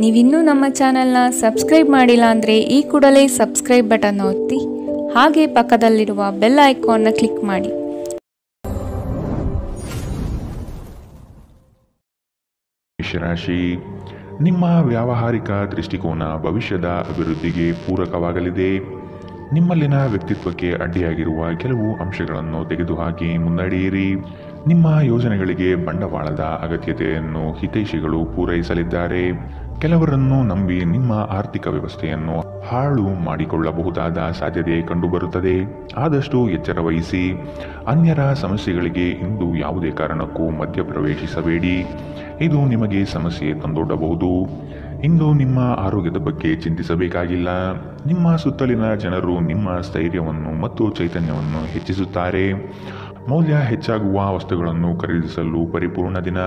ನೀವಿನ್ನೂ ನಮ್ಮ ಚಾನೆಲ್ನ ಸಬ್ಸ್ಕ್ರೈಬ್ ಮಾಡಿಲ್ಲ ಅಂದರೆ ಈ ಕೂಡಲೇ ಸಬ್ಸ್ಕ್ರೈಬ್ ಬಟನ್ ಒತ್ತಿ ಹಾಗೆ ಪಕ್ಕದಲ್ಲಿರುವ ಬೆಲ್ ಐಕಾನ್ನ ಕ್ಲಿಕ್ ಮಾಡಿ. ಮೇಷರಾಶಿ, ನಿಮ್ಮ ವ್ಯಾವಹಾರಿಕ ದೃಷ್ಟಿಕೋನ ಭವಿಷ್ಯದ ಅಭಿವೃದ್ಧಿಗೆ ಪೂರಕವಾಗಲಿದೆ. ನಿಮ್ಮಲ್ಲಿನ ವ್ಯಕ್ತಿತ್ವಕ್ಕೆ ಅಡ್ಡಿಯಾಗಿರುವ ಕೆಲವು ಅಂಶಗಳನ್ನು ತೆಗೆದುಹಾಕಿ ಮುನ್ನಡೆಯಿರಿ. ನಿಮ್ಮ ಯೋಜನೆಗಳಿಗೆ ಬಂಡವಾಳದ ಅಗತ್ಯತೆಯನ್ನು ಹಿತೈಷಿಗಳು ಪೂರೈಸಲಿದ್ದಾರೆ. ಕೆಲವರನ್ನು ನಂಬಿ ನಿಮ್ಮ ಆರ್ಥಿಕ ವ್ಯವಸ್ಥೆಯನ್ನು ಹಾಳು ಮಾಡಿಕೊಳ್ಳಬಹುದಾದ ಸಾಧ್ಯತೆ ಕಂಡುಬರುತ್ತದೆ. ಆದಷ್ಟು ಎಚ್ಚರ ವಹಿಸಿ. ಅನ್ಯರ ಸಮಸ್ಯೆಗಳಿಗೆ ಇಂದು ಯಾವುದೇ ಕಾರಣಕ್ಕೂ ಮಧ್ಯಪ್ರವೇಶಿಸಬೇಡಿ. ಇದು ನಿಮಗೆ ಸಮಸ್ಯೆ ತಂದೊಡ್ಡಬಹುದು. ಇಂದು ನಿಮ್ಮ ಆರೋಗ್ಯದ ಬಗ್ಗೆ ಚಿಂತಿಸಬೇಕಾಗಿಲ್ಲ. ನಿಮ್ಮ ಸುತ್ತಲಿನ ಜನರು ನಿಮ್ಮ ಸ್ಥೈರ್ಯವನ್ನು ಮತ್ತು ಚೈತನ್ಯವನ್ನು ಹೆಚ್ಚಿಸುತ್ತಾರೆ. ಮೌಲ್ಯ ಹೆಚ್ಚಾಗುವ ವಸ್ತುಗಳನ್ನು ಖರೀದಿಸಲು ಪರಿಪೂರ್ಣ ದಿನ.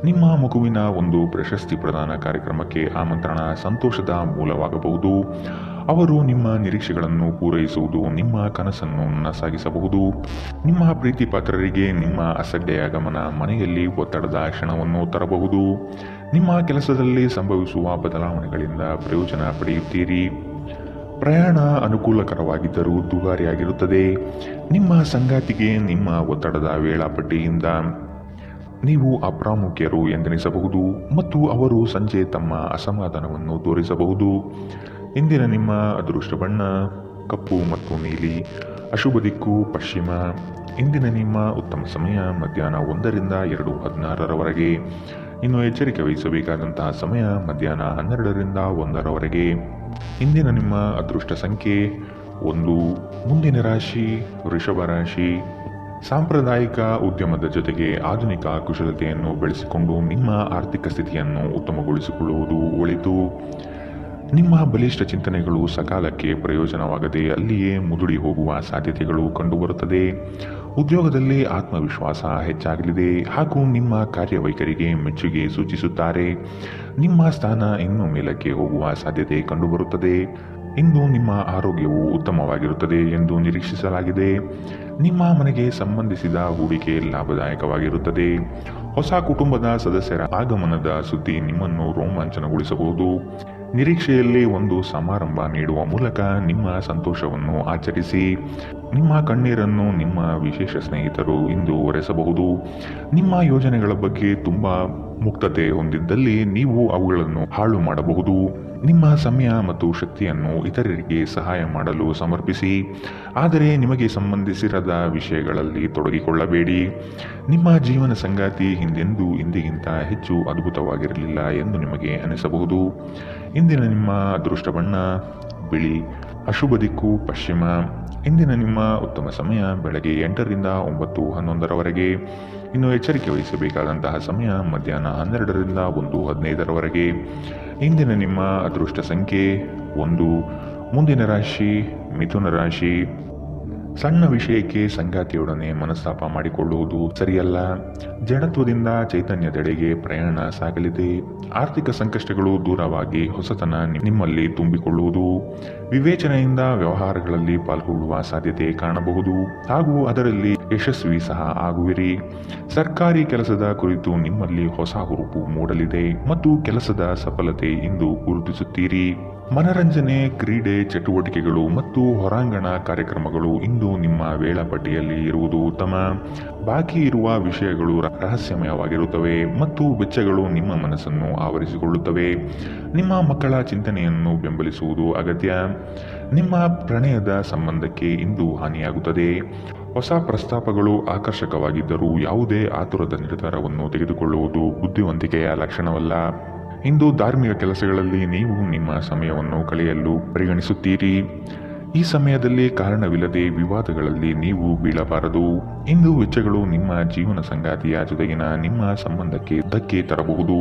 ನಿಮ್ಮ ಮಗುವಿನ ಒಂದು ಪ್ರಶಸ್ತಿ ಪ್ರದಾನ ಕಾರ್ಯಕ್ರಮಕ್ಕೆ ಆಮಂತ್ರಣ ಸಂತೋಷದ ಮೂಲವಾಗಬಹುದು. ಅವರು ನಿಮ್ಮ ನಿರೀಕ್ಷೆಗಳನ್ನು ಪೂರೈಸುವುದು ನಿಮ್ಮ ಕನಸನ್ನು ನನಸಾಗಿಸಬಹುದು. ನಿಮ್ಮ ಪ್ರೀತಿ ಪಾತ್ರರಿಗೆ ನಿಮ್ಮ ಅಸಡ್ಡೆಯ ಗಮನ ಮನೆಯಲ್ಲಿ ಒತ್ತಡದ ಕ್ಷಣವನ್ನು ತರಬಹುದು. ನಿಮ್ಮ ಕೆಲಸದಲ್ಲಿ ಸಂಭವಿಸುವ ಬದಲಾವಣೆಗಳಿಂದ ಪ್ರಯೋಜನ ಪಡೆಯುತ್ತೀರಿ. ಪ್ರಯಾಣ ಅನುಕೂಲಕರವಾಗಿದ್ದರೂ ದುಬಾರಿಯಾಗಿರುತ್ತದೆ. ನಿಮ್ಮ ಸಂಗಾತಿಗೆ ನಿಮ್ಮ ಒತ್ತಡದ ವೇಳಾಪಟ್ಟಿಯಿಂದ ನೀವು ಅಪ್ರಾಮುಖ್ಯರು ಎಂದೆನಿಸಬಹುದು ಮತ್ತು ಅವರು ಸಂಜೆ ತಮ್ಮ ಅಸಮಾಧಾನವನ್ನು ತೋರಿಸಬಹುದು. ಇಂದಿನ ನಿಮ್ಮ ಅದೃಷ್ಟ ಬಣ್ಣ ಕಪ್ಪು ಮತ್ತು ನೀಲಿ. ಅಶುಭ ದಿಕ್ಕು ಪಶ್ಚಿಮ. ಇಂದಿನ ನಿಮ್ಮ ಉತ್ತಮ ಸಮಯ ಮಧ್ಯಾಹ್ನ 1 ರಿಂದ 2:16 ಇನ್ನು ಎಚ್ಚರಿಕೆ ವಹಿಸಬೇಕಾದಂತಹ ಸಮಯ ಮಧ್ಯಾಹ್ನ 12 ರಿಂದ 1 ಇಂದಿನ ನಿಮ್ಮ ಅದೃಷ್ಟ ಸಂಖ್ಯೆ 1. ಮುಂದಿನ ರಾಶಿ ವೃಷಭ ರಾಶಿ. ಸಾಂಪ್ರದಾಯಿಕ ಉದ್ಯಮದ ಜೊತೆಗೆ ಆಧುನಿಕ ಕುಶಲತೆಯನ್ನು ಬೆಳೆಸಿಕೊಂಡು ನಿಮ್ಮ ಆರ್ಥಿಕ ಸ್ಥಿತಿಯನ್ನು ಉತ್ತಮಗೊಳಿಸಿಕೊಳ್ಳುವುದು ಒಳಿತು. ನಿಮ್ಮ ಬಲಿಷ್ಠ ಚಿಂತನೆಗಳು ಸಕಾಲಕ್ಕೆ ಪ್ರಯೋಜನವಾಗದೆ ಅಲ್ಲಿಯೇ ಮುದುಡಿ ಹೋಗುವ ಸಾಧ್ಯತೆಗಳು ಕಂಡುಬರುತ್ತದೆ. ಉದ್ಯೋಗದಲ್ಲಿ ಆತ್ಮವಿಶ್ವಾಸ ಹೆಚ್ಚಾಗಲಿದೆ ಹಾಗೂ ನಿಮ್ಮ ಕಾರ್ಯವೈಖರಿಗೆ ಮೆಚ್ಚುಗೆ ಸೂಚಿಸುತ್ತಾರೆ. ನಿಮ್ಮ ಸ್ಥಾನ ಇನ್ನೂ ಮೇಲಕ್ಕೆ ಹೋಗುವ ಸಾಧ್ಯತೆ ಕಂಡುಬರುತ್ತದೆ. ಇಂದು ನಿಮ್ಮ ಆರೋಗ್ಯವು ಉತ್ತಮವಾಗಿರುತ್ತದೆ ಎಂದು ನಿರೀಕ್ಷಿಸಲಾಗಿದೆ. ನಿಮ್ಮ ಮನೆಗೆ ಸಂಬಂಧಿಸಿದ ಹೂಡಿಕೆ ಲಾಭದಾಯಕವಾಗಿರುತ್ತದೆ. ಹೊಸ ಕುಟುಂಬದ ಸದಸ್ಯರ ಆಗಮನದ ಸುದ್ದಿ ನಿಮ್ಮನ್ನು ರೋಮಾಂಚನಗೊಳಿಸಬಹುದು. ನಿರೀಕ್ಷೆಯಲ್ಲಿ ಒಂದು ಸಮಾರಂಭ ನೀಡುವ ಮೂಲಕ ನಿಮ್ಮ ಸಂತೋಷವನ್ನು ಆಚರಿಸಿ. ನಿಮ್ಮ ಕಣ್ಣೀರನ್ನು ನಿಮ್ಮ ವಿಶೇಷ ಸ್ನೇಹಿತರು ಇಂದು ಒರೆಸಬಹುದು. ನಿಮ್ಮ ಯೋಜನೆಗಳ ಬಗ್ಗೆ ತುಂಬ ಮುಕ್ತತೆ ಹೊಂದಿದ್ದಲ್ಲಿ ನೀವು ಅವುಗಳನ್ನು ಹಾಳು ಮಾಡಬಹುದು. ನಿಮ್ಮ ಸಮಯ ಮತ್ತು ಶಕ್ತಿಯನ್ನು ಇತರರಿಗೆ ಸಹಾಯ ಮಾಡಲು ಸಮರ್ಪಿಸಿ. ಆದರೆ ನಿಮಗೆ ಸಂಬಂಧಿಸಿರದ ವಿಷಯಗಳಲ್ಲಿ ತೊಡಗಿಕೊಳ್ಳಬೇಡಿ. ನಿಮ್ಮ ಜೀವನ ಸಂಗಾತಿ ಹಿಂದೆಂದೂ ಇಂದಿಗಿಂತ ಹೆಚ್ಚು ಅದ್ಭುತವಾಗಿರಲಿಲ್ಲ ಎಂದು ನಿಮಗೆ ಅನಿಸಬಹುದು. ಇಂದಿನ ನಿಮ್ಮ ಅದೃಷ್ಟ ಬಣ್ಣ ಬಿಳಿ. ಅಶುಭ ದಿಕ್ಕು ಪಶ್ಚಿಮ. ಇಂದಿನ ನಿಮ್ಮ ಉತ್ತಮ ಸಮಯ ಬೆಳಗ್ಗೆ 8 ರಿಂದ 9:11 ಇನ್ನು ಎಚ್ಚರಿಕೆ ವಹಿಸಬೇಕಾದಂತಹ ಸಮಯ ಮಧ್ಯಾಹ್ನ 12 ರಿಂದ 1:15 ಇಂದಿನ ನಿಮ್ಮ ಅದೃಷ್ಟ ಸಂಖ್ಯೆ 1. ಮುಂದಿನ ರಾಶಿ ಮಿಥುನ ರಾಶಿ. ಸಣ್ಣ ವಿಷಯಕ್ಕೆ ಸಂಗಾತಿಯೊಡನೆ ಮನಸ್ತಾಪ ಮಾಡಿಕೊಳ್ಳುವುದು ಸರಿಯಲ್ಲ. ಜಡತ್ವದಿಂದ ಚೈತನ್ಯದೆಡೆಗೆ ಪ್ರಯಾಣ ಸಾಗಲಿದೆ. ಆರ್ಥಿಕ ಸಂಕಷ್ಟಗಳು ದೂರವಾಗಿ ಹೊಸತನ ನಿಮ್ಮಲ್ಲಿ ತುಂಬಿಕೊಳ್ಳುವುದು. ವಿವೇಚನೆಯಿಂದ ವ್ಯವಹಾರಗಳಲ್ಲಿ ಪಾಲ್ಗೊಳ್ಳುವ ಸಾಧ್ಯತೆ ಕಾಣಬಹುದು ಹಾಗೂ ಅದರಲ್ಲಿ ಯಶಸ್ವಿ ಸಹ ಆಗುವಿರಿ. ಸರ್ಕಾರಿ ಕೆಲಸದ ಕುರಿತು ನಿಮ್ಮಲ್ಲಿ ಹೊಸ ಹುರುಪು ಮೂಡಲಿದೆ ಮತ್ತು ಕೆಲಸದ ಸಫಲತೆ ಇಂದು ಗುರುತಿಸುತ್ತೀರಿ. ಮನರಂಜನೆ, ಕ್ರೀಡೆ ಚಟುವಟಿಕೆಗಳು ಮತ್ತು ಹೊರಾಂಗಣ ಕಾರ್ಯಕ್ರಮಗಳು ಇಂದು ನಿಮ್ಮ ವೇಳಾಪಟ್ಟಿಯಲ್ಲಿ ಇರುವುದು ಉತ್ತಮ. ಬಾಕಿ ಇರುವ ವಿಷಯಗಳು ರಹಸ್ಯಮಯವಾಗಿರುತ್ತವೆ ಮತ್ತು ವೆಚ್ಚಗಳು ನಿಮ್ಮ ಮನಸ್ಸನ್ನು ಆವರಿಸಿಕೊಳ್ಳುತ್ತವೆ. ನಿಮ್ಮ ಮಕ್ಕಳ ಚಿಂತನೆಯನ್ನು ಬೆಂಬಲಿಸುವುದು ಅಗತ್ಯ. ನಿಮ್ಮ ಪ್ರಣಯದ ಸಂಬಂಧಕ್ಕೆ ಇಂದು ಹಾನಿಯಾಗುತ್ತದೆ. ಹೊಸ ಪ್ರಸ್ತಾಪಗಳು ಆಕರ್ಷಕವಾಗಿದ್ದರೂ ಯಾವುದೇ ಆತುರದ ನಿರ್ಧಾರವನ್ನು ತೆಗೆದುಕೊಳ್ಳುವುದು ಬುದ್ಧಿವಂತಿಕೆಯ ಲಕ್ಷಣವಲ್ಲ. ಇಂದು ಧಾರ್ಮಿಕ ಕೆಲಸಗಳಲ್ಲಿ ನೀವು ನಿಮ್ಮ ಸಮಯವನ್ನು ಕಳೆಯಲು ಪರಿಗಣಿಸುತ್ತೀರಿ. ಈ ಸಮಯದಲ್ಲಿ ಕಾರಣವಿಲ್ಲದೆ ವಿವಾದಗಳಲ್ಲಿ ನೀವು ಬೀಳಬಾರದು. ಇಂದು ವೆಚ್ಚಗಳು ನಿಮ್ಮ ಜೀವನ ಸಂಗಾತಿಯ ಜೊತೆಗಿನ ನಿಮ್ಮ ಸಂಬಂಧಕ್ಕೆ ಧಕ್ಕೆ ತರಬಹುದು.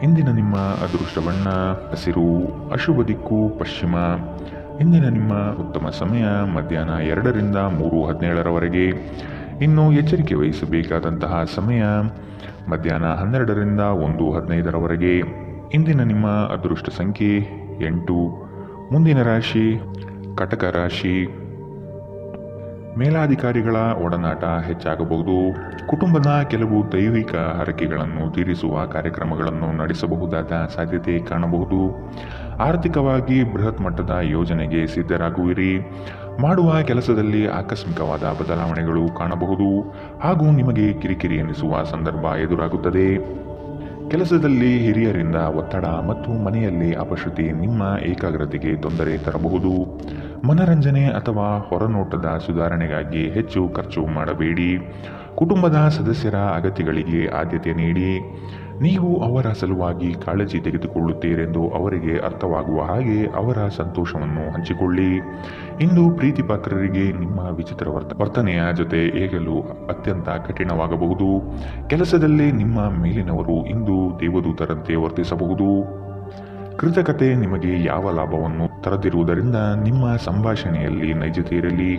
ಇಂದಿನ ನಿಮ್ಮ ಅದೃಷ್ಟ ಬಣ್ಣ ಹಸಿರು. ಅಶುಭ ದಿಕ್ಕು ಪಶ್ಚಿಮ. ಇಂದಿನ ನಿಮ್ಮ ಉತ್ತಮ ಸಮಯ ಮಧ್ಯಾಹ್ನ 2 ರಿಂದ 3:17 ಇನ್ನು ಎಚ್ಚರಿಕೆ ವಹಿಸಬೇಕಾದಂತಹ ಸಮಯ ಮಧ್ಯಾಹ್ನ 12 ರಿಂದ 1:15 ಇಂದಿನ ನಿಮ್ಮ ಅದೃಷ್ಟ ಸಂಖ್ಯೆ 8. ಮುಂದಿನ ರಾಶಿ ಕಟಕ ರಾಶಿ. ಮೇಲಾಧಿಕಾರಿಗಳ ಒಡನಾಟ ಹೆಚ್ಚಾಗಬಹುದು. ಕುಟುಂಬದ ಕೆಲವು ದೈವಿಕ ಹರಕೆಗಳನ್ನು ತೀರಿಸುವ ಕಾರ್ಯಕ್ರಮಗಳನ್ನು ನಡೆಸಬಹುದಾದ ಸಾಧ್ಯತೆ ಕಾಣಬಹುದು. ಆರ್ಥಿಕವಾಗಿ ಬೃಹತ್ ಮಟ್ಟದ ಯೋಜನೆಗೆ ಸಿದ್ಧರಾಗುವಿರಿ. ಮಾಡುವ ಕೆಲಸದಲ್ಲಿ ಆಕಸ್ಮಿಕವಾದ ಬದಲಾವಣೆಗಳು ಕಾಣಬಹುದು ಹಾಗೂ ನಿಮಗೆ ಕಿರಿಕಿರಿ ಎನಿಸುವ ಸಂದರ್ಭ ಎದುರಾಗುತ್ತದೆ. ಕೆಲಸದಲ್ಲಿ ಹಿರಿಯರಿಂದ ಒತ್ತಡ ಮತ್ತು ಮನೆಯಲ್ಲಿ ಅಪಶ್ರುತಿ ನಿಮ್ಮ ಏಕಾಗ್ರತೆಗೆ ತೊಂದರೆ ತರಬಹುದು. ಮನರಂಜನೆ ಅಥವಾ ಹೊರನೋಟದ ಸುಧಾರಣೆಗಾಗಿ ಹೆಚ್ಚು ಖರ್ಚು ಮಾಡಬೇಡಿ. ಕುಟುಂಬದ ಸದಸ್ಯರ ಅಗತ್ಯಗಳಿಗೆ ಆದ್ಯತೆ ನೀಡಿ. ನೀವು ಅವರ ಸಲುವಾಗಿ ಕಾಳಜಿ ತೆಗೆದುಕೊಳ್ಳುತ್ತೀರೆಂದು ಅವರಿಗೆ ಅರ್ಥವಾಗುವ ಹಾಗೆ ಅವರ ಸಂತೋಷವನ್ನು ಹಂಚಿಕೊಳ್ಳಿ. ಇಂದು ಪ್ರೀತಿಪಾತ್ರರಿಗೆ ನಿಮ್ಮ ವಿಚಿತ್ರ ವರ್ತನೆಯ ಜೊತೆ ಏಗಲು ಅತ್ಯಂತ ಕಠಿಣವಾಗಬಹುದು. ಕೆಲಸದಲ್ಲಿ ನಿಮ್ಮ ಮೇಲಿನವರು ಇಂದು ದೇವದೂತರಂತೆ ವರ್ತಿಸಬಹುದು. ಕೃತಕತೆ ನಿಮಗೆ ಯಾವ ಲಾಭವನ್ನು ತರದಿರುವುದರಿಂದ ನಿಮ್ಮ ಸಂಭಾಷಣೆಯಲ್ಲಿ ನೈಜತೆ ಇರಲಿ.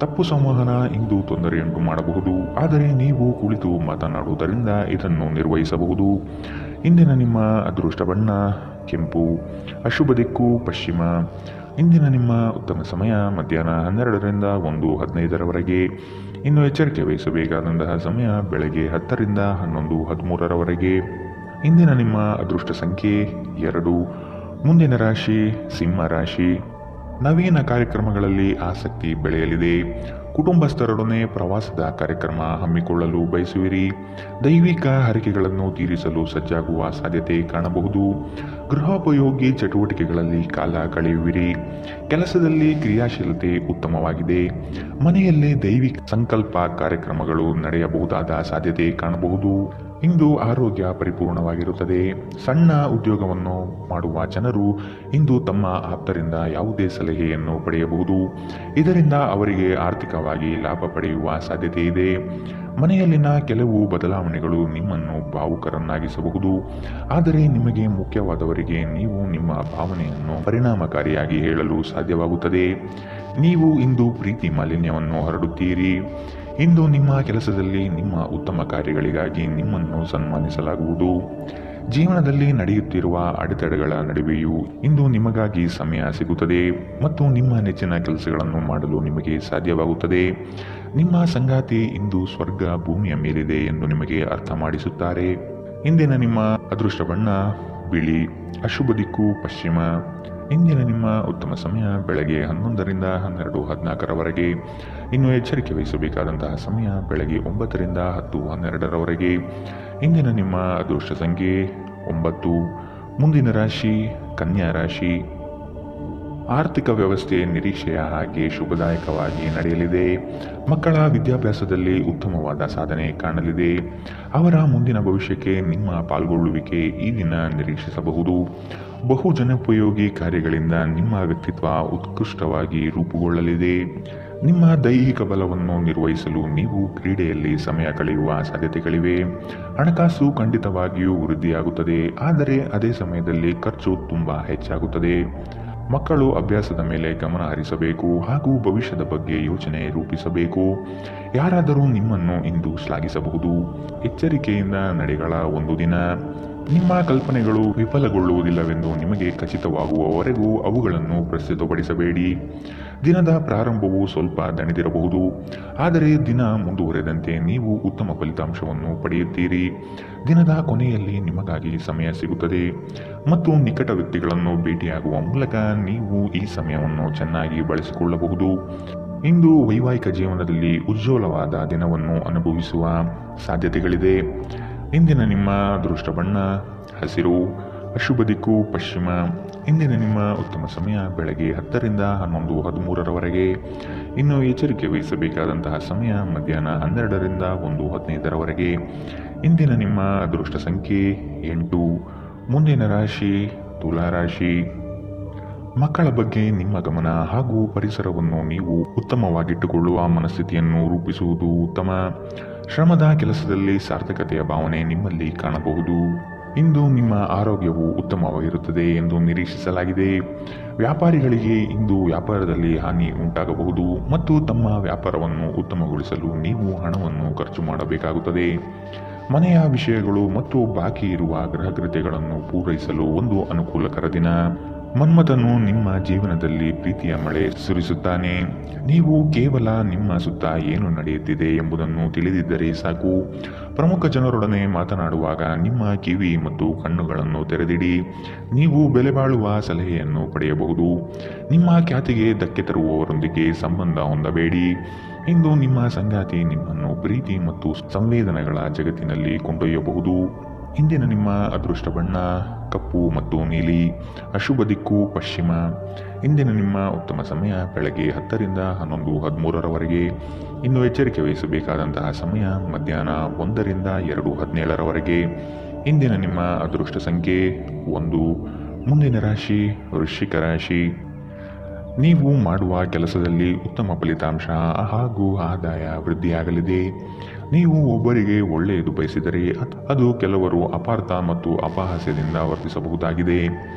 ತಪ್ಪು ಸಂವಹನ ಇಂದು ತೊಂದರೆಯುಂಟು ಮಾಡಬಹುದು, ಆದರೆ ನೀವು ಕುಳಿತು ಮಾತನಾಡುವುದರಿಂದ ಇದನ್ನು ನಿರ್ವಹಿಸಬಹುದು. ಇಂದಿನ ನಿಮ್ಮ ಅದೃಷ್ಟ ಬಣ್ಣ ಕೆಂಪು, ಅಶುಭ ದಿಕ್ಕು ಪಶ್ಚಿಮ. ಇಂದಿನ ನಿಮ್ಮ ಉತ್ತಮ ಸಮಯ ಮಧ್ಯಾಹ್ನ 12ರಿಂದ 1:15ರವರೆಗೆ. ಇನ್ನು ಎಚ್ಚರಿಕೆ ವಹಿಸಬೇಕಾದಂತಹ ಸಮಯ ಬೆಳಗ್ಗೆ 10ರಿಂದ 11:13ರವರೆಗೆ. ಇಂದಿನ ನಿಮ್ಮ ಅದೃಷ್ಟ ಸಂಖ್ಯೆ 2. ಮುಂದಿನ ರಾಶಿ ಸಿಂಹ ರಾಶಿ. ನವೀನ ಕಾರ್ಯಕ್ರಮಗಳಲ್ಲಿ ಆಸಕ್ತಿ ಬೆಳೆಯಲಿದೆ. ಕುಟುಂಬಸ್ಥರೊಡನೆ ಪ್ರವಾಸದ ಕಾರ್ಯಕ್ರಮ ಹಮ್ಮಿಕೊಳ್ಳಲು ಬಯಸುವಿರಿ. ದೈವಿಕ ಹರಕೆಗಳನ್ನು ತೀರಿಸಲು ಸಜ್ಜಾಗುವ ಸಾಧ್ಯತೆ ಕಾಣಬಹುದು. ಗೃಹೋಪಯೋಗಿ ಚಟುವಟಿಕೆಗಳಲ್ಲಿ ಕಾಲ ಕಳೆಯುವಿರಿ. ಕೆಲಸದಲ್ಲಿ ಕ್ರಿಯಾಶೀಲತೆ ಉತ್ತಮವಾಗಿದೆ. ಮನೆಯಲ್ಲಿ ದೈವಿಕ ಸಂಕಲ್ಪ ಕಾರ್ಯಕ್ರಮಗಳು ನಡೆಯಬಹುದಾದ ಸಾಧ್ಯತೆ ಕಾಣಬಹುದು. ಇಂದು ಆರೋಗ್ಯ ಪರಿಪೂರ್ಣವಾಗಿರುತ್ತದೆ. ಸಣ್ಣ ಉದ್ಯೋಗವನ್ನು ಮಾಡುವ ಜನರು ಇಂದು ತಮ್ಮ ಆಪ್ತರಿಂದ ಯಾವುದೇ ಸಲಹೆಯನ್ನು ಪಡೆಯಬಹುದು. ಇದರಿಂದ ಅವರಿಗೆ ಆರ್ಥಿಕವಾಗಿ ಲಾಭ ಪಡೆಯುವ ಸಾಧ್ಯತೆ ಇದೆ. ಮನೆಯಲ್ಲಿನ ಕೆಲವು ಬದಲಾವಣೆಗಳು ನಿಮ್ಮನ್ನು ಭಾವುಕರನ್ನಾಗಿಸಬಹುದು, ಆದರೆ ನಿಮಗೆ ಮುಖ್ಯವಾದವರಿಗೆ ನೀವು ನಿಮ್ಮ ಭಾವನೆಯನ್ನು ಪರಿಣಾಮಕಾರಿಯಾಗಿ ಹೇಳಲು ಸಾಧ್ಯವಾಗುತ್ತದೆ. ನೀವು ಇಂದು ಪ್ರೀತಿ ಮಾಲಿನ್ಯವನ್ನು ಹರಡುತ್ತೀರಿ. ಇಂದು ನಿಮ್ಮ ಕೆಲಸದಲ್ಲಿ ನಿಮ್ಮ ಉತ್ತಮ ಕಾರ್ಯಗಳಿಗಾಗಿ ನಿಮ್ಮನ್ನು ಸನ್ಮಾನಿಸಲಾಗುವುದು. ಜೀವನದಲ್ಲಿ ನಡೆಯುತ್ತಿರುವ ಅಡೆತಡೆಗಳ ನಡುವೆಯೂ ಇಂದು ನಿಮಗಾಗಿ ಸಮಯ ಸಿಗುತ್ತದೆ ಮತ್ತು ನಿಮ್ಮ ನೆಚ್ಚಿನ ಕೆಲಸಗಳನ್ನು ಮಾಡಲು ನಿಮಗೆ ಸಾಧ್ಯವಾಗುತ್ತದೆ. ನಿಮ್ಮ ಸಂಗಾತಿ ಇಂದು ಸ್ವರ್ಗ ಭೂಮಿಯ ಮೇಲಿದೆ ಎಂದು ನಿಮಗೆ ಅರ್ಥ ಮಾಡಿಸುತ್ತಾರೆ. ಇಂದಿನ ನಿಮ್ಮ ಅದೃಷ್ಟ ಬಣ್ಣ ಬಿಳಿ, ಅಶುಭ ದಿಕ್ಕು ಪಶ್ಚಿಮ. ಇಂದಿನ ನಿಮ್ಮ ಉತ್ತಮ ಸಮಯ ಬೆಳಗ್ಗೆ 11ರಿಂದ 12:14ರವರೆಗೆ. ಇನ್ನು ಎಚ್ಚರಿಕೆ ವಹಿಸಬೇಕಾದಂತಹ ಸಮಯ ಬೆಳಗ್ಗೆ 9ರಿಂದ 10:12ರವರೆಗೆ. ಇಂದಿನ ನಿಮ್ಮ ಅದೃಷ್ಟ ಸಂಖ್ಯೆ 9. ಮುಂದಿನ ರಾಶಿ ಕನ್ಯಾ ರಾಶಿ. ಆರ್ಥಿಕ ವ್ಯವಸ್ಥೆ ನಿರೀಕ್ಷೆಯ ಹಾಗೆ ಶುಭದಾಯಕವಾಗಿ ನಡೆಯಲಿದೆ. ಮಕ್ಕಳ ವಿದ್ಯಾಭ್ಯಾಸದಲ್ಲಿ ಉತ್ತಮವಾದ ಸಾಧನೆ ಕಾಣಲಿದೆ. ಅವರ ಮುಂದಿನ ಭವಿಷ್ಯಕ್ಕೆ ನಿಮ್ಮ ಪಾಲ್ಗೊಳ್ಳುವಿಕೆ ಈ ದಿನ ನಿರೀಕ್ಷಿಸಬಹುದು. ಬಹು ಜನೋಪಯೋಗಿ ಕಾರ್ಯಗಳಿಂದ ನಿಮ್ಮ ವ್ಯಕ್ತಿತ್ವ ಉತ್ಕೃಷ್ಟವಾಗಿ ರೂಪುಗೊಳ್ಳಲಿದೆ. ನಿಮ್ಮ ದೈಹಿಕ ಬಲವನ್ನು ನಿರ್ವಹಿಸಲು ನೀವು ಕ್ರೀಡೆಯಲ್ಲಿ ಸಮಯ ಕಳೆಯುವ ಸಾಧ್ಯತೆಗಳಿವೆ. ಹಣಕಾಸು ಖಂಡಿತವಾಗಿಯೂ ವೃದ್ಧಿಯಾಗುತ್ತದೆ, ಆದರೆ ಅದೇ ಸಮಯದಲ್ಲಿ ಖರ್ಚು ತುಂಬ ಹೆಚ್ಚಾಗುತ್ತದೆ. ಮಕ್ಕಳು ಅಭ್ಯಾಸದ ಮೇಲೆ ಗಮನ ಹರಿಸಬೇಕು ಹಾಗೂ ಭವಿಷ್ಯದ ಬಗ್ಗೆ ಯೋಚನೆ ರೂಪಿಸಬೇಕು. ಯಾರಾದರೂ ನಿಮ್ಮನ್ನು ಇಂದು ಶ್ಲಾಘಿಸಬಹುದು. ಎಚ್ಚರಿಕೆಯಿಂದ ನಡೆಗಳ ಒಂದು ದಿನ. ನಿಮ್ಮ ಕಲ್ಪನೆಗಳು ವಿಫಲಗೊಳ್ಳುವುದಿಲ್ಲವೆಂದು ನಿಮಗೆ ಖಚಿತವಾಗುವವರೆಗೂ ಅವುಗಳನ್ನು ಪ್ರಸ್ತುತಪಡಿಸಬೇಡಿ. ದಿನದ ಪ್ರಾರಂಭವು ಸ್ವಲ್ಪ ದಣಿದಿರಬಹುದು, ಆದರೆ ದಿನ ಮುಂದುವರೆದಂತೆ ನೀವು ಉತ್ತಮ ಫಲಿತಾಂಶವನ್ನು ಪಡೆಯುತ್ತೀರಿ. ದಿನದ ಕೊನೆಯಲ್ಲಿ ನಿಮಗಾಗಿ ಸಮಯ ಸಿಗುತ್ತದೆ ಮತ್ತು ನಿಕಟ ವ್ಯಕ್ತಿಗಳನ್ನು ಭೇಟಿಯಾಗುವ ಮೂಲಕ ನೀವು ಈ ಸಮಯವನ್ನು ಚೆನ್ನಾಗಿ ಬಳಸಿಕೊಳ್ಳಬಹುದು. ಇಂದು ವೈವಾಹಿಕ ಜೀವನದಲ್ಲಿ ಉಜ್ವಲವಾದ ದಿನವನ್ನು ಅನುಭವಿಸುವ ಸಾಧ್ಯತೆಗಳಿದೆ. ಇಂದಿನ ನಿಮ್ಮ ಅದೃಷ್ಟ ಬಣ್ಣ ಹಸಿರು, ಅಶುಭ ದಿಕ್ಕು ಪಶ್ಚಿಮ. ಇಂದಿನ ನಿಮ್ಮ ಉತ್ತಮ ಸಮಯ ಬೆಳಗ್ಗೆ 10ರಿಂದ 11:13ರವರೆಗೆ. ಇನ್ನು ಎಚ್ಚರಿಕೆ ವಹಿಸಬೇಕಾದಂತಹ ಸಮಯ ಮಧ್ಯಾಹ್ನ 12ರಿಂದ 1:15ರವರೆಗೆ. ಇಂದಿನ ನಿಮ್ಮ ಅದೃಷ್ಟ ಸಂಖ್ಯೆ 8. ಮುಂದಿನ ರಾಶಿ ತುಲಾರಾಶಿ. ಮಕ್ಕಳ ಬಗ್ಗೆ ನಿಮ್ಮ ಗಮನ ಹಾಗೂ ಪರಿಸರವನ್ನು ನೀವು ಉತ್ತಮವಾಗಿಟ್ಟುಕೊಳ್ಳುವ ಮನಸ್ಥಿತಿಯನ್ನು ರೂಪಿಸುವುದು ಉತ್ತಮ. ಶ್ರಮದ ಕೆಲಸದಲ್ಲಿ ಸಾರ್ಥಕತೆಯ ಭಾವನೆ ನಿಮ್ಮಲ್ಲಿ ಕಾಣಬಹುದು. ಇಂದು ನಿಮ್ಮ ಆರೋಗ್ಯವು ಉತ್ತಮವಾಗಿರುತ್ತದೆ ಎಂದು ನಿರೀಕ್ಷಿಸಲಾಗಿದೆ. ವ್ಯಾಪಾರಿಗಳಿಗೆ ಇಂದು ವ್ಯಾಪಾರದಲ್ಲಿ ಹಾನಿ ಉಂಟಾಗಬಹುದು ಮತ್ತು ತಮ್ಮ ವ್ಯಾಪಾರವನ್ನು ಉತ್ತಮಗೊಳಿಸಲು ನೀವು ಹಣವನ್ನು ಖರ್ಚು ಮಾಡಬೇಕಾಗುತ್ತದೆ. ಮನೆಯ ವಿಷಯಗಳು ಮತ್ತು ಬಾಕಿ ಇರುವ ಗೃಹಕೃತ್ಯಗಳನ್ನು ಪೂರೈಸಲು ಒಂದು ಅನುಕೂಲಕರ ದಿನ. ಮನ್ಮಥನು ನಿಮ್ಮ ಜೀವನದಲ್ಲಿ ಪ್ರೀತಿಯ ಮಳೆ ಸುರಿಸುತ್ತಾನೆ. ನೀವು ಕೇವಲ ನಿಮ್ಮ ಸುತ್ತ ಏನು ನಡೆಯುತ್ತಿದೆ ಎಂಬುದನ್ನು ತಿಳಿದಿದ್ದರೆ ಸಾಕು. ಪ್ರಮುಖ ಜನರೊಡನೆ ಮಾತನಾಡುವಾಗ ನಿಮ್ಮ ಕಿವಿ ಮತ್ತು ಕಣ್ಣುಗಳನ್ನು ತೆರೆದಿಡಿ. ನೀವು ಬೆಲೆಬಾಳುವ ಸಲಹೆಯನ್ನು ಪಡೆಯಬಹುದು. ನಿಮ್ಮ ಖ್ಯಾತಿಗೆ ಧಕ್ಕೆ ತರುವವರೊಂದಿಗೆ ಸಂಬಂಧ ಹೊಂದಬೇಡಿ. ಇಂದು ನಿಮ್ಮ ಸಂಗಾತಿ ನಿಮ್ಮನ್ನು ಪ್ರೀತಿ ಮತ್ತು ಸಂವೇದನೆಗಳ ಜಗತ್ತಿನಲ್ಲಿ ಕೊಂಡೊಯ್ಯಬಹುದು. ಇಂದಿನ ನಿಮ್ಮ ಅದೃಷ್ಟ ಬಣ್ಣ ಕಪ್ಪು ಮತ್ತು ನೀಲಿ. ಅಶುಭ ದಿಕ್ಕು ಪಶ್ಚಿಮ. ಇಂದಿನ ನಿಮ್ಮ ಉತ್ತಮ ಸಮಯ ಬೆಳಗ್ಗೆ 10 ರಿಂದ 11:13ರವರೆಗೆ. ಇನ್ನು ಎಚ್ಚರಿಕೆ ವಹಿಸಬೇಕಾದಂತಹ ಸಮಯ ಮಧ್ಯಾಹ್ನ 1 ರಿಂದ 2:17ರವರೆಗೆ. ಇಂದಿನ ನಿಮ್ಮ ಅದೃಷ್ಟ ಸಂಖ್ಯೆ 1. ಮುಂದಿನ ರಾಶಿ ವೃಶ್ಚಿಕ ರಾಶಿ. ನೀವು ಮಾಡುವ ಕೆಲಸದಲ್ಲಿ ಉತ್ತಮ ಫಲಿತಾಂಶ ಹಾಗೂ ಆದಾಯ ವೃದ್ಧಿಯಾಗಲಿದೆ. ನೀವು ಒಬ್ಬರಿಗೆ ಒಳ್ಳೆಯದು ಬಯಸಿದರೆ ಅದು ಕೆಲವರು ಅಪಾರ್ಥ ಮತ್ತು ಅಪಹಾಸ್ಯದಿಂದ ವರ್ತಿಸಬಹುದಾಗಿದೆ.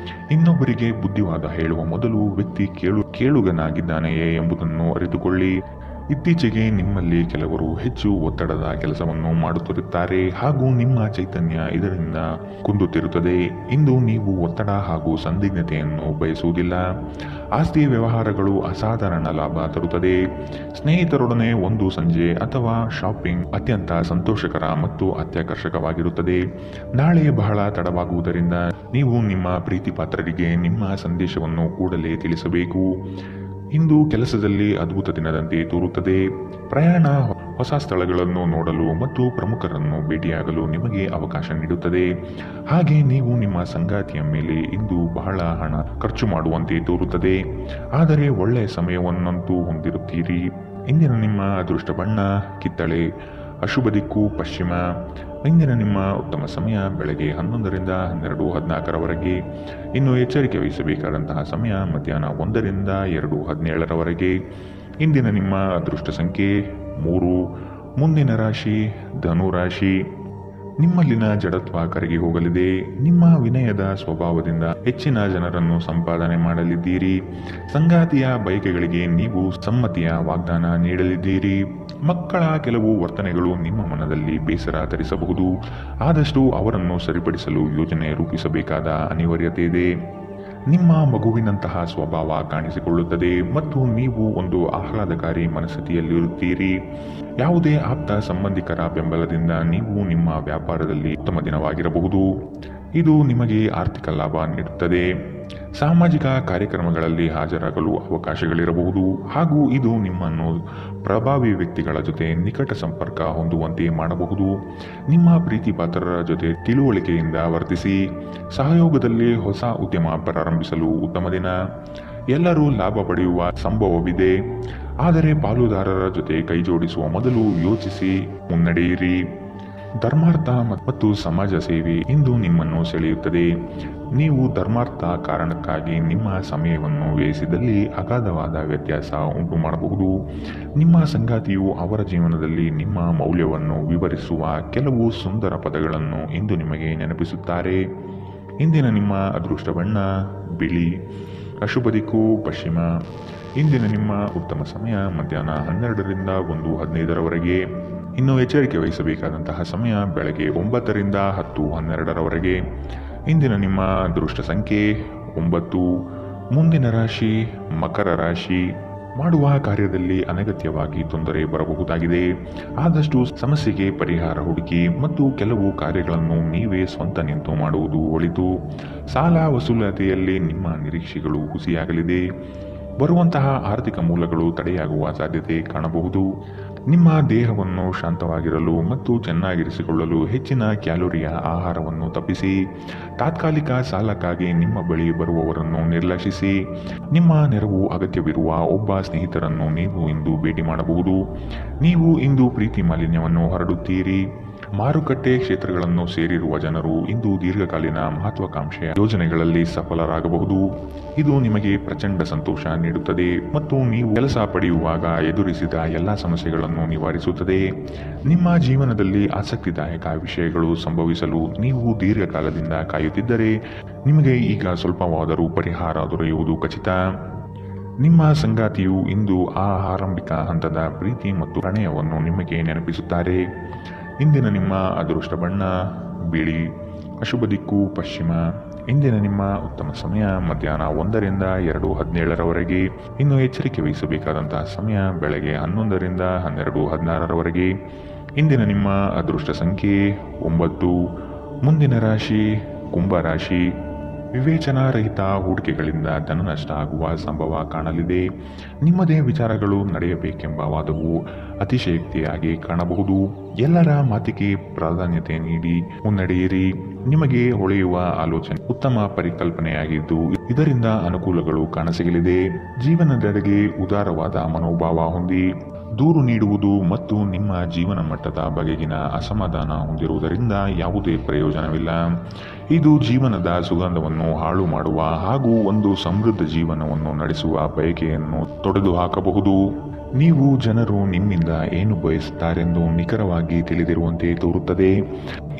ಇನ್ನೊಬ್ಬರಿಗೆ ಬುದ್ಧಿವಾದ ಹೇಳುವ ಮೊದಲು ವ್ಯಕ್ತಿ ಕೇಳುಗನಾಗಿದ್ದಾನೆಯೇ ಎಂಬುದನ್ನು ಅರಿತುಕೊಳ್ಳಿ. ಇತ್ತೀಚೆಗೆ ನಿಮ್ಮಲ್ಲಿ ಕೆಲವರು ಹೆಚ್ಚು ಒತ್ತಡದ ಕೆಲಸವನ್ನು ಮಾಡುತ್ತಿರುತ್ತಾರೆ ಹಾಗೂ ನಿಮ್ಮ ಚೈತನ್ಯ ಇದರಿಂದ ಕುಂದುತ್ತಿರುತ್ತದೆ. ಇಂದು ನೀವು ಒತ್ತಡ ಹಾಗೂ ಸಂದಿಗ್ಧತೆಯನ್ನು ಬಯಸುವುದಿಲ್ಲ. ಆಸ್ತಿ ವ್ಯವಹಾರಗಳು ಅಸಾಧಾರಣ ಲಾಭ ತರುತ್ತದೆ. ಸ್ನೇಹಿತರೊಡನೆ ಒಂದು ಸಂಜೆ ಅಥವಾ ಶಾಪಿಂಗ್ ಅತ್ಯಂತ ಸಂತೋಷಕರ ಮತ್ತು ಅತ್ಯಾಕರ್ಷಕವಾಗಿರುತ್ತದೆ. ನಾಳೆ ಬಹಳ ತಡವಾಗುವುದರಿಂದ ನೀವು ನಿಮ್ಮ ಪ್ರೀತಿ ಪಾತ್ರರಿಗೆ ನಿಮ್ಮ ಸಂದೇಶವನ್ನು ಕೂಡಲೇ ತಿಳಿಸಬೇಕು. ಇಂದು ಕೆಲಸದಲ್ಲಿ ಅದ್ಭುತ ದಿನದಂತೆ ತೋರುತ್ತದೆ. ಪ್ರಯಾಣ ಹೊಸ ಸ್ಥಳಗಳನ್ನು ನೋಡಲು ಮತ್ತು ಪ್ರಮುಖರನ್ನು ಭೇಟಿಯಾಗಲು ನಿಮಗೆ ಅವಕಾಶ ನೀಡುತ್ತದೆ. ಹಾಗೆ ನೀವು ನಿಮ್ಮ ಸಂಗಾತಿಯ ಮೇಲೆ ಇಂದು ಬಹಳ ಹಣ ಖರ್ಚು ಮಾಡುವಂತೆ ತೋರುತ್ತದೆ. ಆದರೆ ಒಳ್ಳೆಯ ಸಮಯವನ್ನಂತೂ ಹೊಂದಿರುತ್ತೀರಿ. ಇಂದಿನ ನಿಮ್ಮ ಅದೃಷ್ಟ ಬಣ್ಣ ಕಿತ್ತಳೆ. ಅಶುಭ ದಿಕ್ಕು ಪಶ್ಚಿಮ. ಇಂದಿನ ನಿಮ್ಮ ಉತ್ತಮ ಸಮಯ ಬೆಳಗ್ಗೆ 11 ರಿಂದ 12:14ರವರೆಗೆ. ಇನ್ನು ಎಚ್ಚರಿಕೆ ವಹಿಸಬೇಕಾದಂತಹ ಸಮಯ ಮಧ್ಯಾಹ್ನ 1 ರಿಂದ 2:17ರವರೆಗೆ. ಇಂದಿನ ನಿಮ್ಮ ಅದೃಷ್ಟ ಸಂಖ್ಯೆ 3. ಮುಂದಿನ ರಾಶಿ ಧನು ರಾಶಿ. ನಿಮ್ಮಲ್ಲಿನ ಜಡತ್ವ ಕರಗಿ ಹೋಗಲಿದೆ. ನಿಮ್ಮ ವಿನಯದ ಸ್ವಭಾವದಿಂದ ಹೆಚ್ಚಿನ ಜನರನ್ನು ಸಂಪಾದನೆ ಮಾಡಲಿದ್ದೀರಿ. ಸಂಗಾತಿಯ ಬಯಕೆಗಳಿಗೆ ನೀವು ಸಮ್ಮತಿಯ ವಾಗ್ದಾನ ನೀಡಲಿದ್ದೀರಿ. ಮಕ್ಕಳ ಕೆಲವು ವರ್ತನೆಗಳು ನಿಮ್ಮ ಮನದಲ್ಲಿ ಬೇಸರ ತರಿಸಬಹುದು. ಆದಷ್ಟು ಅವರನ್ನು ಸರಿಪಡಿಸಲು ಯೋಜನೆ ರೂಪಿಸಬೇಕಾದ ಅನಿವಾರ್ಯತೆ ಇದೆ. ನಿಮ್ಮ ಮಗುವಿನಂತಹ ಸ್ವಭಾವ ಕಾಣಿಸಿಕೊಳ್ಳುತ್ತದೆ ಮತ್ತು ನೀವು ಒಂದು ಆಹ್ಲಾದಕಾರಿ ಮನಸ್ಥಿತಿಯಲ್ಲಿರುತ್ತೀರಿ. ಯಾವುದೇ ಆಪ್ತ ಸಂಬಂಧಿಕರ ಬೆಂಬಲದಿಂದ ನೀವು ನಿಮ್ಮ ವ್ಯಾಪಾರದಲ್ಲಿ ಉತ್ತಮ ದಿನವಾಗಿರಬಹುದು. ಇದು ನಿಮಗೆ ಆರ್ಥಿಕ ಲಾಭ ನೀಡುತ್ತದೆ. ಸಾಮಾಜಿಕ ಕಾರ್ಯಕ್ರಮಗಳಲ್ಲಿ ಹಾಜರಾಗಲು ಅವಕಾಶಗಳಿರಬಹುದು ಹಾಗೂ ಇದು ನಿಮ್ಮನ್ನು ಪ್ರಭಾವಿ ವ್ಯಕ್ತಿಗಳ ಜೊತೆ ನಿಕಟ ಸಂಪರ್ಕ ಹೊಂದುವಂತೆ ಮಾಡಬಹುದು. ನಿಮ್ಮ ಪ್ರೀತಿ ಪಾತ್ರರ ಜೊತೆ ತಿಳುವಳಿಕೆಯಿಂದ ವರ್ತಿಸಿ. ಸಹಯೋಗದಲ್ಲಿ ಹೊಸ ಉದ್ಯಮ ಪ್ರಾರಂಭಿಸಲು ಉತ್ತಮ ದಿನ. ಎಲ್ಲರೂ ಲಾಭ ಪಡೆಯುವ ಸಂಭವವಿದೆ. ಆದರೆ ಪಾಲುದಾರರ ಜೊತೆ ಕೈಜೋಡಿಸುವ ಮೊದಲು ಯೋಚಿಸಿ ಮುನ್ನಡೆಯಿರಿ. ಧರ್ಮಾರ್ಥ ಮತ್ತು ಸಮಾಜ ಸೇವೆ ಇಂದು ನಿಮ್ಮನ್ನು ಸೆಳೆಯುತ್ತದೆ. ನೀವು ಧರ್ಮಾರ್ಥ ಕಾರಣಕ್ಕಾಗಿ ನಿಮ್ಮ ಸಮಯವನ್ನು ವ್ಯಯಿಸಿದಲ್ಲಿ ಅಗಾಧವಾದ ವ್ಯತ್ಯಾಸ ಉಂಟು ಮಾಡಬಹುದು. ನಿಮ್ಮ ಸಂಗಾತಿಯು ಅವರ ಜೀವನದಲ್ಲಿ ನಿಮ್ಮ ಮೌಲ್ಯವನ್ನು ವಿವರಿಸುವ ಕೆಲವು ಸುಂದರ ಪದಗಳನ್ನು ಇಂದು ನಿಮಗೆ ನೆನಪಿಸುತ್ತಾರೆ. ಇಂದಿನ ನಿಮ್ಮ ಅದೃಷ್ಟ ಬಣ್ಣ ಬಿಳಿ. ಅಶುಭ ದಿಕ್ಕು ಪಶ್ಚಿಮ. ಇಂದಿನ ನಿಮ್ಮ ಉತ್ತಮ ಸಮಯ ಮಧ್ಯಾಹ್ನ 12 ರಿಂದ 1:15ರವರೆಗೆ. ಇನ್ನು ಎಚ್ಚರಿಕೆ ವಹಿಸಬೇಕಾದಂತಹ ಸಮಯ ಬೆಳಗ್ಗೆ 9 ರಿಂದ 10:12ರವರೆಗೆ. ಇಂದಿನ ನಿಮ್ಮ ಅದೃಷ್ಟ ಸಂಖ್ಯೆ 9. ಮುಂದಿನ ರಾಶಿ ಮಕರ ರಾಶಿ. ಮಾಡುವ ಕಾರ್ಯದಲ್ಲಿ ಅನಗತ್ಯವಾಗಿ ತೊಂದರೆ ಬರಬಹುದಾಗಿದೆ. ಆದಷ್ಟು ಸಮಸ್ಯೆಗೆ ಪರಿಹಾರ ಹುಡುಕಿ ಮತ್ತು ಕೆಲವು ಕಾರ್ಯಗಳನ್ನು ನೀವೇ ಸ್ವಂತ ನಿಂತು ಮಾಡುವುದು ಒಳಿತು. ಸಾಲ ವಸೂಲಾತಿಯಲ್ಲಿ ನಿಮ್ಮ ನಿರೀಕ್ಷೆಗಳು ಹುಸಿಯಾಗಲಿದೆ. ಬರುವಂತಹ ಆರ್ಥಿಕ ಮೂಲಗಳು ತಡೆಯಾಗುವ ಸಾಧ್ಯತೆ ಕಾಣಬಹುದು. ನಿಮ್ಮ ದೇಹವನ್ನು ಶಾಂತವಾಗಿರಲು ಮತ್ತು ಚೆನ್ನಾಗಿರಿಸಿಕೊಳ್ಳಲು ಹೆಚ್ಚಿನ ಕ್ಯಾಲೋರಿಯ ಆಹಾರವನ್ನು ತಪ್ಪಿಸಿ. ತಾತ್ಕಾಲಿಕ ಸಾಲಕ್ಕಾಗಿ ನಿಮ್ಮ ಬಳಿ ಬರುವವರನ್ನು ನಿರ್ಲಕ್ಷಿಸಿ. ನಿಮ್ಮ ನೆರವು ಅಗತ್ಯವಿರುವ ಒಬ್ಬ ಸ್ನೇಹಿತರನ್ನು ನೀವು ಇಂದು ಭೇಟಿ ಮಾಡಬಹುದು. ನೀವು ಇಂದು ಪ್ರೀತಿ ಮಾಲಿನ್ಯವನ್ನು ಹರಡುತ್ತೀರಿ. ಮಾರುಕಟ್ಟೆ ಕ್ಷೇತ್ರಗಳನ್ನು ಸೇರಿರುವ ಜನರು ಇಂದು ದೀರ್ಘಕಾಲೀನ ಮಹತ್ವಾಕಾಂಕ್ಷೆಯ ಯೋಜನೆಗಳಲ್ಲಿ ಸಫಲರಾಗಬಹುದು. ಇದು ನಿಮಗೆ ಪ್ರಚಂಡ ಸಂತೋಷ ನೀಡುತ್ತದೆ ಮತ್ತು ನೀವು ಕೆಲಸ ಪಡೆಯುವಾಗ ಎದುರಿಸಿದ ಎಲ್ಲ ಸಮಸ್ಯೆಗಳನ್ನು ನಿವಾರಿಸುತ್ತದೆ. ನಿಮ್ಮ ಜೀವನದಲ್ಲಿ ಆಸಕ್ತಿದಾಯಕ ವಿಷಯಗಳು ಸಂಭವಿಸಲು ನೀವು ದೀರ್ಘಕಾಲದಿಂದ ಕಾಯುತ್ತಿದ್ದರೆ ನಿಮಗೆ ಈಗ ಸ್ವಲ್ಪವಾದರೂ ಪರಿಹಾರ ದೊರೆಯುವುದು ಖಚಿತ. ನಿಮ್ಮ ಸಂಗಾತಿಯು ಇಂದು ಆ ಆರಂಭಿಕ ಹಂತದ ಪ್ರೀತಿ ಮತ್ತು ಪ್ರಣಯವನ್ನು ನಿಮಗೆ ನೆನಪಿಸುತ್ತಾರೆ. ಇಂದಿನ ನಿಮ್ಮ ಅದೃಷ್ಟ ಬಣ್ಣ ಬಿಳಿ. ಅಶುಭ ದಿಕ್ಕು ಪಶ್ಚಿಮ. ಇಂದಿನ ನಿಮ್ಮ ಉತ್ತಮ ಸಮಯ ಮಧ್ಯಾಹ್ನ 1ರಿಂದ 2:17ರವರೆಗೆ. ಇನ್ನು ಎಚ್ಚರಿಕೆ ವಹಿಸಬೇಕಾದಂತಹ ಸಮಯ ಬೆಳಗ್ಗೆ 11ರಿಂದ 12:16ರವರೆಗೆ. ಇಂದಿನ ನಿಮ್ಮ ಅದೃಷ್ಟ ಸಂಖ್ಯೆ 9. ಮುಂದಿನ ರಾಶಿ ಕುಂಭರಾಶಿ. ವಿವೇಚನಾರಹಿತ ಹೂಡಿಕೆಗಳಿಂದ ಧನನಷ್ಟ ಆಗುವ ಸಂಭವ ಕಾಣಲಿದೆ. ನಿಮ್ಮದೇ ವಿಚಾರಗಳು ನಡೆಯಬೇಕೆಂಬ ವಾದವು ಅತಿಶಯೋಕ್ತಿಯಾಗಿ ಕಾಣಬಹುದು. ಎಲ್ಲರ ಮಾತಿಗೆ ಪ್ರಾಧಾನ್ಯತೆ ನೀಡಿ ಮುನ್ನಡೆಯಿರಿ. ನಿಮಗೆ ಹೊಳೆಯುವ ಆಲೋಚನೆ ಉತ್ತಮ ಪರಿಕಲ್ಪನೆಯಾಗಿದ್ದು ಇದರಿಂದ ಅನುಕೂಲಗಳು ಕಾಣಸಿಗಲಿದೆ. ಜೀವನದೆಡೆಗೆ ಉದಾರವಾದ ಮನೋಭಾವ ಹೊಂದಿ ದೂರು ನೀಡುವುದು ಮತ್ತು ನಿಮ್ಮ ಜೀವನ ಮಟ್ಟದ ಬಗೆಗಿನ ಅಸಮಾಧಾನ ಹೊಂದಿರುವುದರಿಂದ ಯಾವುದೇ ಪ್ರಯೋಜನವಿಲ್ಲ. ಇದು ಜೀವನದ ಸುಗಂಧವನ್ನು ಹಾಳು ಮಾಡುವ ಹಾಗೂ ಒಂದು ಸಮೃದ್ಧ ಜೀವನವನ್ನು ನಡೆಸುವ ಬಯಕೆಯನ್ನು ತೊಡೆದುಹಾಕಬಹುದು. ನೀವು ಜನರು ನಿಮ್ಮಿಂದ ಏನು ಬಯಸುತ್ತಾರೆಂದು ನಿಖರವಾಗಿ ತಿಳಿದಿರುವಂತೆ ತೋರುತ್ತದೆ.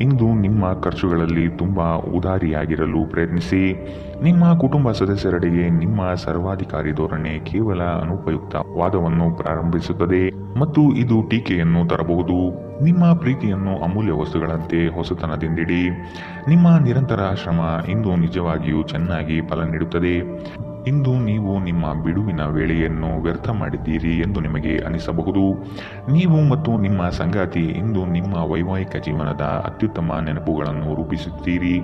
ಇಂದು ನಿಮ್ಮ ಖರ್ಚುಗಳಲ್ಲಿ ತುಂಬಾ ಉದಾರಿಯಾಗಿರಲು ಪ್ರಯತ್ನಿಸಿ. ನಿಮ್ಮ ಕುಟುಂಬ ಸದಸ್ಯರೆಡೆಗೆ ನಿಮ್ಮ ಸರ್ವಾಧಿಕಾರಿ ಧೋರಣೆ ಕೇವಲ ಅನುಪಯುಕ್ತ ವಾದವನ್ನು ಪ್ರಾರಂಭಿಸುತ್ತದೆ ಮತ್ತು ಇದು ಟೀಕೆಯನ್ನು ತರಬಹುದು. ನಿಮ್ಮ ಪ್ರೀತಿಯನ್ನು ಅಮೂಲ್ಯ ವಸ್ತುಗಳಂತೆ ಹೊಸತನದಿಂದಿಡಿ. ನಿಮ್ಮ ನಿರಂತರ ಶ್ರಮ ಇಂದು ನಿಜವಾಗಿಯೂ ಚೆನ್ನಾಗಿ ಫಲ ನೀಡುತ್ತದೆ. ಇಂದು ನೀವು ನಿಮ್ಮ ಬಿಡುವಿನ ವೇಳೆಯನ್ನು ವ್ಯರ್ಥ ಮಾಡಿದ್ದೀರಿ ಎಂದು ನಿಮಗೆ ಅನಿಸಬಹುದು. ನೀವು ಮತ್ತು ನಿಮ್ಮ ಸಂಗಾತಿ ಇಂದು ನಿಮ್ಮ ವೈವಾಹಿಕ ಜೀವನದ ಅತ್ಯುತ್ತಮ ನೆನಪುಗಳನ್ನು ರೂಪಿಸುತ್ತೀರಿ.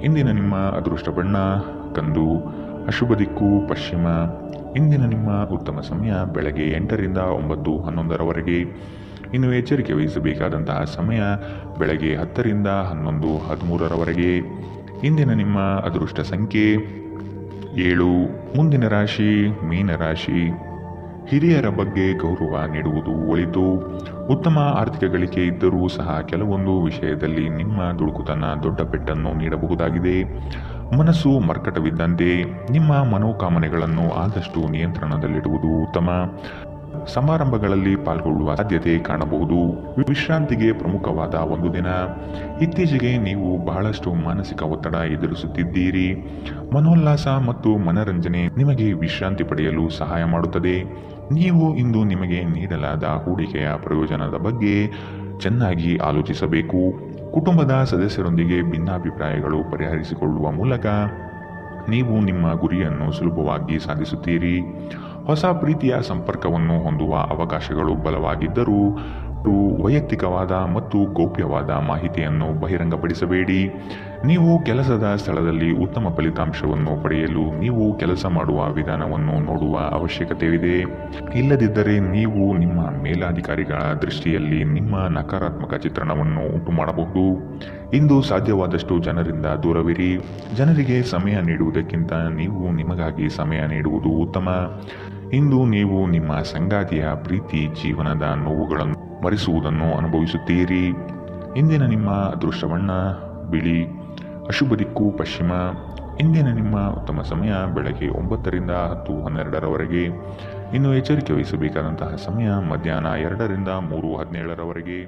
ಇಂದಿನ ನಿಮ್ಮ ಅದೃಷ್ಟ ಬಣ್ಣ ಕಂದು, ಅಶುಭ ದಿಕ್ಕು ಪಶ್ಚಿಮ. ಇಂದಿನ ನಿಮ್ಮ ಉತ್ತಮ ಸಮಯ ಬೆಳಗ್ಗೆ 8ರಿಂದ 9:11ರವರೆಗೆ. ಇನ್ನು ಎಚ್ಚರಿಕೆ ವಹಿಸಬೇಕಾದಂತಹ ಸಮಯ ಬೆಳಗ್ಗೆ 10ರಿಂದ 11:13ರವರೆಗೆ. ಇಂದಿನ ನಿಮ್ಮ ಅದೃಷ್ಟ ಸಂಖ್ಯೆ 7. ಮುಂದಿನ ರಾಶಿ ಮೀನರಾಶಿ. ಹಿರಿಯರ ಬಗ್ಗೆ ಗೌರವ ನೀಡುವುದು ಒಳಿತು. ಉತ್ತಮ ಆರ್ಥಿಕ ಗಳಿಕೆ ಇದ್ದರೂ ಸಹ ಕೆಲವೊಂದು ವಿಷಯದಲ್ಲಿ ನಿಮ್ಮ ದುಡುಕುತನ ದೊಡ್ಡ ಪೆಟ್ಟನ್ನು ನೀಡಬಹುದಾಗಿದೆ. ಮನಸ್ಸು ಮರ್ಕಟವಿದ್ದಂತೆ ನಿಮ್ಮ ಮನೋಕಾಮನೆಗಳನ್ನು ಆದಷ್ಟು ನಿಯಂತ್ರಣದಲ್ಲಿಡುವುದು ಉತ್ತಮ. ಸಮಾರಂಭಗಳಲ್ಲಿ ಪಾಲ್ಗೊಳ್ಳುವ ಸಾಧ್ಯತೆ ಕಾಣಬಹುದು. ವಿಶ್ರಾಂತಿಗೆ ಪ್ರಮುಖವಾದ ಒಂದು ದಿನ. ಇತ್ತೀಚೆಗೆ ನೀವು ಬಹಳಷ್ಟು ಮಾನಸಿಕ ಒತ್ತಡ ಎದುರಿಸುತ್ತಿದ್ದೀರಿ. ಮನೋಲ್ಲಾಸ ಮತ್ತು ಮನರಂಜನೆ ನಿಮಗೆ ವಿಶ್ರಾಂತಿ ಪಡೆಯಲು ಸಹಾಯ ಮಾಡುತ್ತದೆ. ನೀವು ಇಂದು ನಿಮಗೆ ನೀಡಲಾದ ಹೂಡಿಕೆಯ ಪ್ರಯೋಜನದ ಬಗ್ಗೆ ಚೆನ್ನಾಗಿ ಆಲೋಚಿಸಬೇಕು. ಕುಟುಂಬದ ಸದಸ್ಯರೊಂದಿಗೆ ಭಿನ್ನಾಭಿಪ್ರಾಯಗಳು ಪರಿಹರಿಸಿಕೊಳ್ಳುವ ಮೂಲಕ ನೀವು ನಿಮ್ಮ ಗುರಿಯನ್ನು ಸುಲಭವಾಗಿ ಸಾಧಿಸುತ್ತೀರಿ. ಹೊಸ ಪ್ರೀತಿಯ ಸಂಪರ್ಕವನ್ನು ಹೊಂದುವ ಅವಕಾಶಗಳು ಬಲವಾಗಿದ್ದರೂ ವೈಯಕ್ತಿಕವಾದ ಮತ್ತು ಗೌಪ್ಯವಾದ ಮಾಹಿತಿಯನ್ನು ಬಹಿರಂಗಪಡಿಸಬೇಡಿ. ನೀವು ಕೆಲಸದ ಸ್ಥಳದಲ್ಲಿ ಉತ್ತಮ ಫಲಿತಾಂಶವನ್ನು ಪಡೆಯಲು ನೀವು ಕೆಲಸ ಮಾಡುವ ವಿಧಾನವನ್ನು ನೋಡುವ ಅವಶ್ಯಕತೆಯಿದೆ. ಇಲ್ಲದಿದ್ದರೆ ನೀವು ನಿಮ್ಮ ಮೇಲಾಧಿಕಾರಿಗಳ ದೃಷ್ಟಿಯಲ್ಲಿ ನಿಮ್ಮ ನಕಾರಾತ್ಮಕ ಚಿತ್ರಣವನ್ನು ಉಂಟು ಮಾಡಬಹುದು. ಇಂದು ಸಾಧ್ಯವಾದಷ್ಟು ಜನರಿಂದ ದೂರವಿರಿ. ಜನರಿಗೆ ಸಮಯ ನೀಡುವುದಕ್ಕಿಂತ ನೀವು ನಿಮಗಾಗಿ ಸಮಯ ನೀಡುವುದು ಉತ್ತಮ. ಇಂದು ನೀವು ನಿಮ್ಮ ಸಂಗಾತಿಯ ಪ್ರೀತಿ ಜೀವನದ ನೋವುಗಳನ್ನು ಮರೆಸುವುದನ್ನು ಅನುಭವಿಸುತ್ತೀರಿ. ಇಂದಿನ ನಿಮ್ಮ ಅದೃಷ್ಟ ಬಣ್ಣ ಬಿಳಿ, ಅಶುಭ ದಿಕ್ಕು ಪಶ್ಚಿಮ. ಇಂದಿನ ನಿಮ್ಮ ಉತ್ತಮ ಸಮಯ ಬೆಳಗ್ಗೆ 9ರಿಂದ 10:12ರವರೆಗೆ. ಇನ್ನು ಎಚ್ಚರಿಕೆ ವಹಿಸಬೇಕಾದಂತಹ ಸಮಯ ಮಧ್ಯಾಹ್ನ 2ರಿಂದ 3:17ರವರೆಗೆ.